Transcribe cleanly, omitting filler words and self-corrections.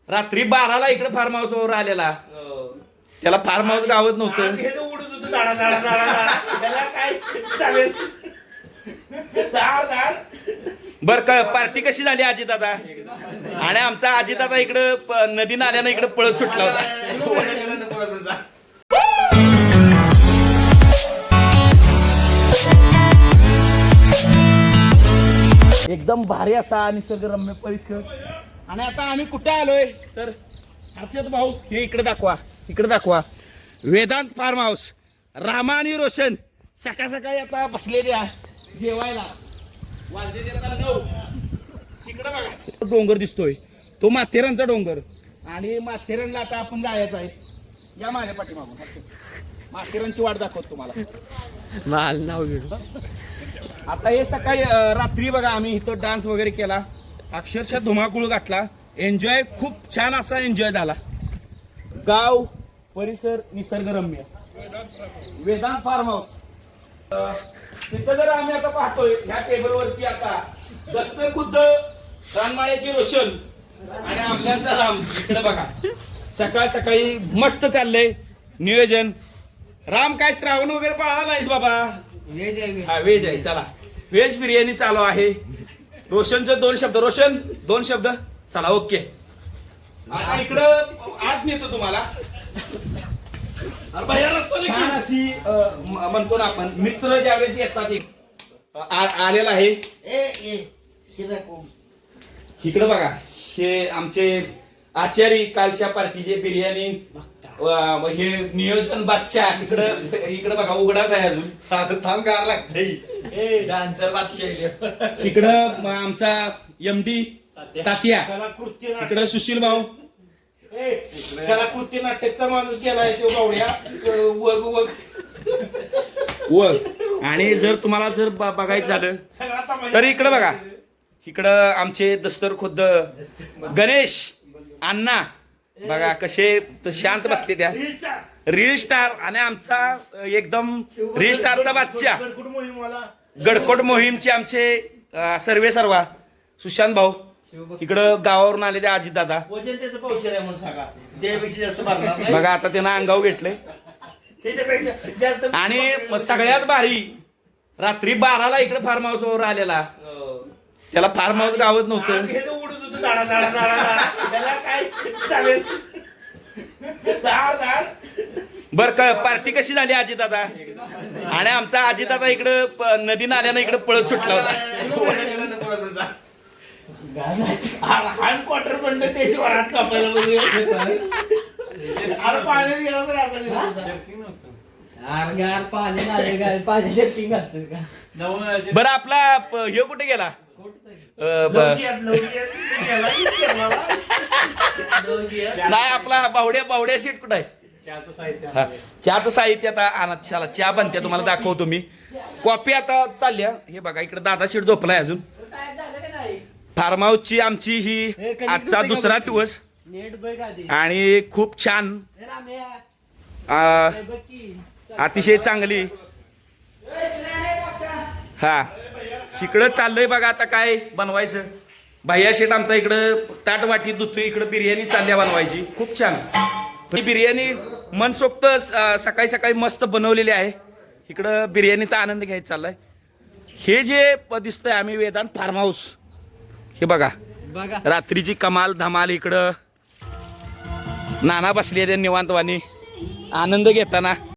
रात्री 12ला इकडे form house वर आलेला. त्याला फार्म हाऊस गावत नव्हतं. हे उडत होतं दाडा दाडा दाडा दाडा त्याला काय चालेल दाड दाड. बर का पार्टी कशी झाली आजी दादा? आणि आमचा आजी दादा इकडं नदी नाल्यानं इकडे पळत सुटला होता. एकदम भारी असा निसर्गरम्य परिसर. आणि आता आम्ही कुठे आलोय तर हर्षद भाऊ हे इकडे दाखवा वेदांत फार्म हाऊस. रामा आणि रोशन सकाळ सकाळी आता बसलेले आहे जेवायला. वाजले आता 9. तिकडे बघा डोंगर दिसतोय तो माथेरानचा डोंगर. आणि माथेरानला आता आपण जायचं आहे. या माझ्या पाठीमागून माथेरानची वाट दाखवतो तुम्हाला. नाव घेऊ. आता हे सकाळी रात्री बघा आम्ही इथं डान्स वगैरे केला. अक्षरशः धुमाकूळ घातला. एन्जॉय खूप छान असा एन्जॉय झाला. गाव परिसर निसर्गरम्य वेदांत फार्म हाऊस. तिथं जर आम्ही आता पाहतोय ह्या टेबलवरती आता दस्तर खुद्द रानमाळ्याची रोशन आणि आंब्यांचा राम इकडे बघा. सकाळ सकाळी मस्त चाललंय नियोजन. राम काय श्रावण वगैरे पाळला नाहीस बाबा? हा व्हेज आहे. चला व्हेज बिर्याणी चालू आहे. रोशनचं 2 शब्द. रोशन 2 शब्द. चला ओके. आता इकडं आत नेतो तुम्हाला. छान अशी म्हणतो ना आपण मित्र ज्यावेळेस येतात आलेला आहे. इकडं बघा हे आमचे आचारी कालच्या पार्टीचे बिर्याणी हे नियोजन बादशाह. इकडं बघा उघडाच आहे अजून. थांब गार लागते इकडं आमचा MD तात्या. इकडं सुशील भाऊ. त्याला कृती नाटकचा माणूस गेलाय तो बावड्या व आणि जर तुम्हाला जर बघायचं झालं तर इकडं बघा. इकडं आमचे दस्तर खुद्द गणेश अण्णा बघा कसे शांत बसले. त्या रील स्टार आणि आमचा एकदम रील स्टारचा बादशाह गडकोट मोहीमचे आमचे सर्वा सुशांत भाऊ. इकडं गावावरून आले ते अजित दादा. वजन त्याचं पावशेर आहे म्हणून सांगा. त्यापेक्षा जास्त भरणार नाही. बघा आता त्यांना अंगाव घेतलंय. त्याच्यापेक्षा जास्त आणि सगळ्यात भारी रात्री 12ला इकडे फार्म हाऊस वर आलेला. त्याला फार्म हाऊस गावत नव्हतं. हे उडत होतं दाडा दाडा दाडा दाडा त्याला काय चालेल दाड दाड. बर का पार्टी कशी झाली आजी दादा? आणि आमचा आजी दादा इकडं नदी नाल्यानं इकडे पळत सुटला होता. हँड क्वार्टर म्हणलं त्याशी वरात कापायला अरे पाण्यात गेला तर बरं आपला हे कुठे गेला? नाही आपला बावड्या सीट कुठे आहे? चहाचं साहित्य आता आणा. चला चहा बनते तुम्हाला दाखवतो मी. कॉफी आता चालल्या. हे बघा इकडे दादा सीट झोपलाय अजून. फार्म हाऊसची आमची ही आजचा 2रा दिवस आणि खूप छान अतिशय चांगली. हा इकडं चाललंय बघा आता काय बनवायचं. भैया शेट आमचा इकडं ताट वाटी धुतोय. इकडं बिर्याणी चालल्या बनवायची. खूप छान ही बिर्याणी मनसोक्त सकाळी सकाळी मस्त बनवलेली आहे. इकडं बिर्याणीचा आनंद घ्यायचा चाललाय. हे जे दिसतंय आम्ही वेदांत फार्म हाऊस हे बघा रात्रीची कमाल धमाल. इकडं नाना बसली आहे निवांतवाणी आनंद घेताना.